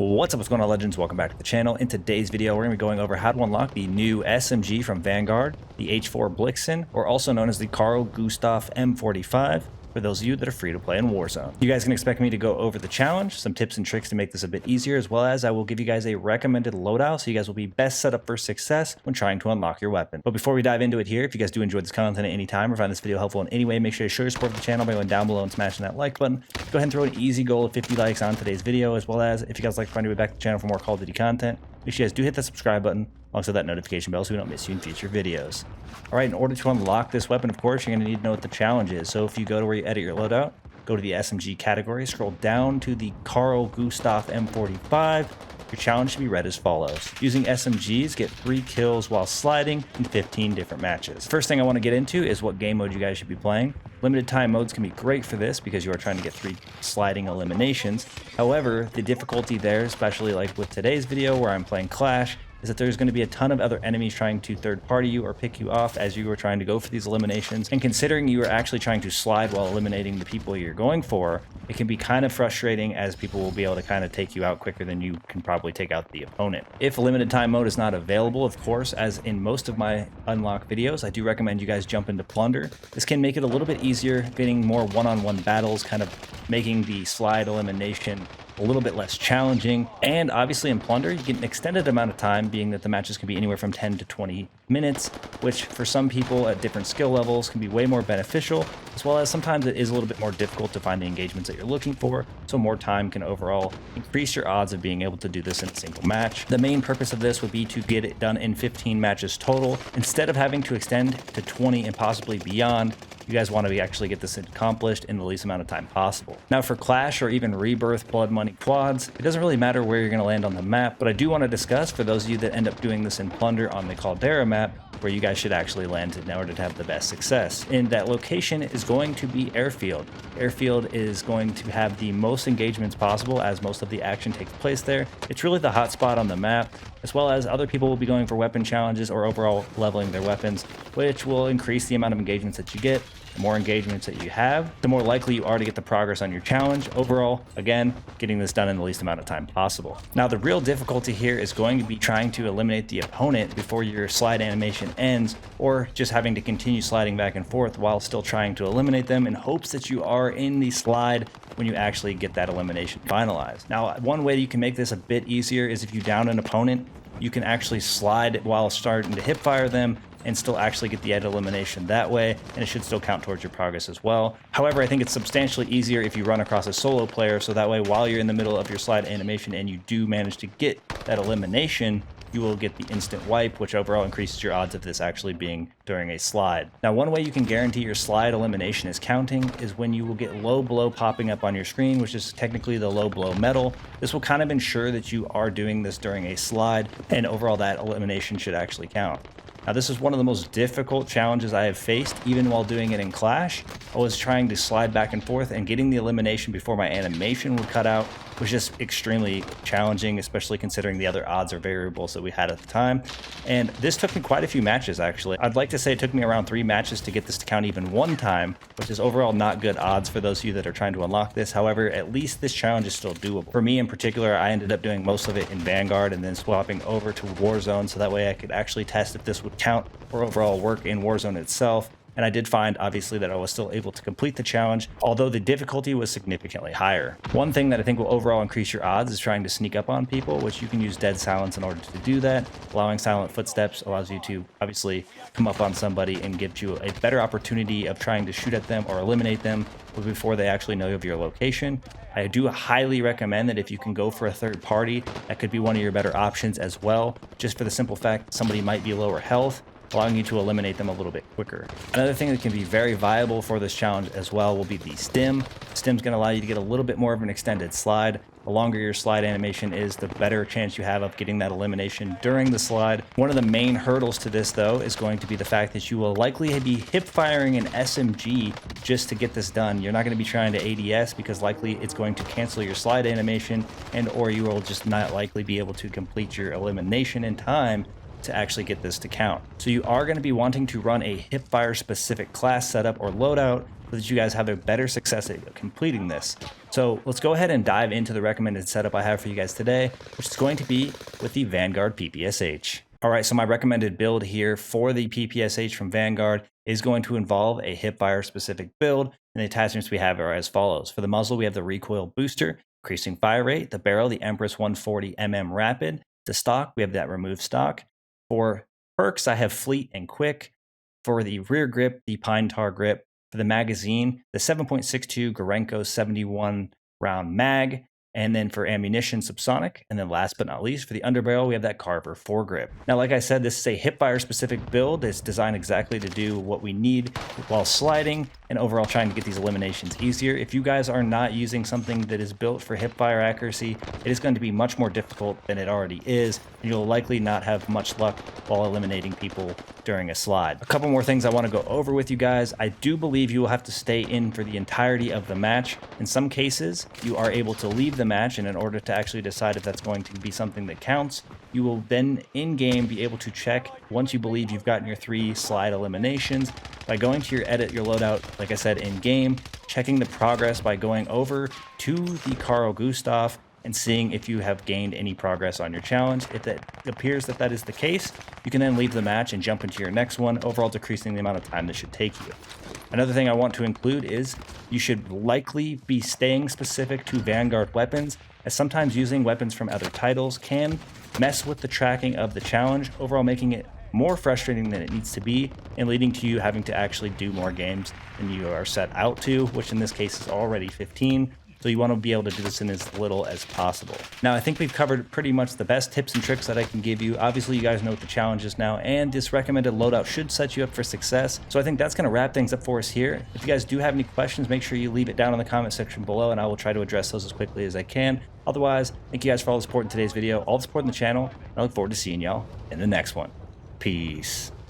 What's going on, legends? Welcome back to the channel. In today's video, we're going to be going over how to unlock the new SMG from Vanguard, the H4 Blixen, or also known as the Carl Gustaf M45, for those of you that are free to play in Warzone. You guys can expect me to go over the challenge, some tips and tricks to make this a bit easier, as well as I will give you guys a recommended loadout so you guys will be best set up for success when trying to unlock your weapon. But before we dive into it here, if you guys do enjoy this content at any time or find this video helpful in any way, make sure to show your support for the channel by going down below and smashing that like button. Go ahead and throw an easy goal of 50 likes on today's video, as well as if you guys like to find your way back to the channel for more Call of Duty content, make sure you guys do hit that subscribe button alongside that notification bell so we don't miss you in future videos. Alright, in order to unlock this weapon, of course, you're going to need to know what the challenge is. So if you go to where you edit your loadout, go to the SMG category, scroll down to the Carl Gustaf M45, your challenge should be read as follows. Using SMGs, get 3 kills while sliding in 15 different matches. First thing I want to get into is what game mode you guys should be playing. Limited time modes can be great for this because you are trying to get 3 sliding eliminations. However, the difficulty there, especially like with today's video where I'm playing Clash, is that there's going to be a ton of other enemies trying to third party you or pick you off as you are trying to go for these eliminations. And considering you are actually trying to slide while eliminating the people you're going for, it can be kind of frustrating as people will be able to kind of take you out quicker than you can probably take out the opponent. If limited time mode is not available, of course, as in most of my unlock videos, I do recommend you guys jump into Plunder. This can make it a little bit easier, getting more one-on-one battles, kind of making the slide elimination a little bit less challenging. And obviously in Plunder, you get an extended amount of time, being that the matches can be anywhere from 10 to 20 minutes, which for some people at different skill levels can be way more beneficial, as well as sometimes it is a little bit more difficult to find the engagements that you're looking for, so more time can overall increase your odds of being able to do this in a single match. The main purpose of this would be to get it done in 15 matches total, instead of having to extend to 20 and possibly beyond. You guys want to actually get this accomplished in the least amount of time possible. Now for Clash or even Rebirth, Blood Money quads, it doesn't really matter where you're going to land on the map, but I do want to discuss for those of you that end up doing this in Plunder on the Caldera map, where you guys should actually land in order to have the best success. And that location is going to be Airfield. Airfield is going to have the most engagements possible as most of the action takes place there. It's really the hot spot on the map, as well as other people will be going for weapon challenges or overall leveling their weapons, which will increase the amount of engagements that you get. The more engagements that you have, the more likely you are to get the progress on your challenge. Overall, again, getting this done in the least amount of time possible. Now, the real difficulty here is going to be trying to eliminate the opponent before your slide animation ends, or just having to continue sliding back and forth while still trying to eliminate them in hopes that you are in the slide when you actually get that elimination finalized. Now, one way you can make this a bit easier is if you down an opponent, you can actually slide while starting to hip fire them and still actually get the elimination that way, and it should still count towards your progress as well. However, I think it's substantially easier if you run across a solo player, so that way while you're in the middle of your slide animation and you do manage to get that elimination, you will get the instant wipe, which overall increases your odds of this actually being during a slide. Now, one way you can guarantee your slide elimination is counting is when you will get low blow popping up on your screen, which is technically the low blow medal. This will kind of ensure that you are doing this during a slide, and overall that elimination should actually count. Now, this is one of the most difficult challenges I have faced, even while doing it in Clash. I was trying to slide back and forth, and getting the elimination before my animation would cut out was just extremely challenging, especially considering the other odds or variables that we had at the time. And this took me quite a few matches, actually. I'd like to say it took me around 3 matches to get this to count even one time, which is overall not good odds for those of you that are trying to unlock this. However, at least this challenge is still doable. For me in particular, I ended up doing most of it in Vanguard and then swapping over to Warzone, so that way I could actually test if this would count or overall work in Warzone itself. And I did find, obviously, that I was still able to complete the challenge, although the difficulty was significantly higher. One thing that I think will overall increase your odds is trying to sneak up on people, which you can use dead silence in order to do that. Allowing silent footsteps allows you to, obviously, come up on somebody and gives you a better opportunity of trying to shoot at them or eliminate them before they actually know of your location. I do highly recommend that if you can go for a third party, that could be one of your better options as well, just for the simple fact somebody might be lower health, allowing you to eliminate them a little bit quicker. Another thing that can be very viable for this challenge as well will be the stim. Stim's going to allow you to get a little bit more of an extended slide. The longer your slide animation is, the better chance you have of getting that elimination during the slide. One of the main hurdles to this, though, is going to be the fact that you will likely be hip firing an SMG just to get this done. You're not going to be trying to ADS because likely it's going to cancel your slide animation, and or you will just not likely be able to complete your elimination in time to actually get this to count. So you are going to be wanting to run a hipfire specific class setup or loadout so that you guys have a better success at completing this. So let's go ahead and dive into the recommended setup I have for you guys today, which is going to be with the Vanguard PPSH. All right, so my recommended build here for the PPSH from Vanguard is going to involve a hipfire specific build, and the attachments we have are as follows. For the muzzle, we have the recoil booster, increasing fire rate. The barrel, the Empress 140mm Rapid. The stock, we have that remove stock. For perks, I have Fleet and Quick. For the rear grip, the Pine Tar grip. For the magazine, the 7.62 Gorenko 71 round mag. And then for ammunition, subsonic. And then last but not least, for the underbarrel, we have that Carver foregrip. Now, like I said, this is a hipfire specific build. It's designed exactly to do what we need while sliding and overall trying to get these eliminations easier. If you guys are not using something that is built for hipfire accuracy, it is going to be much more difficult than it already is. And you'll likely not have much luck while eliminating people during a slide. A couple more things I want to go over with you guys. I do believe you will have to stay in for the entirety of the match. In some cases, you are able to leave the match, and in order to actually decide if that's going to be something that counts, you will then in-game be able to check once you believe you've gotten your 3 slide eliminations by going to your edit, your loadout, like I said, in-game, checking the progress by going over to the Carl Gustaf and seeing if you have gained any progress on your challenge. If it appears that that is the case, you can then leave the match and jump into your next one, overall decreasing the amount of time this should take you. Another thing I want to include is you should likely be staying specific to Vanguard weapons, as sometimes using weapons from other titles can mess with the tracking of the challenge, overall making it more frustrating than it needs to be and leading to you having to actually do more games than you are set out to, which in this case is already 15. So you want to be able to do this in as little as possible. Now, I think we've covered pretty much the best tips and tricks that I can give you. Obviously, you guys know what the challenge is now, and this recommended loadout should set you up for success. So I think that's going to wrap things up for us here. If you guys do have any questions, make sure you leave it down in the comment section below, and I will try to address those as quickly as I can. Otherwise, thank you guys for all the support in today's video, all the support in the channel, and I look forward to seeing y'all in the next one. Peace.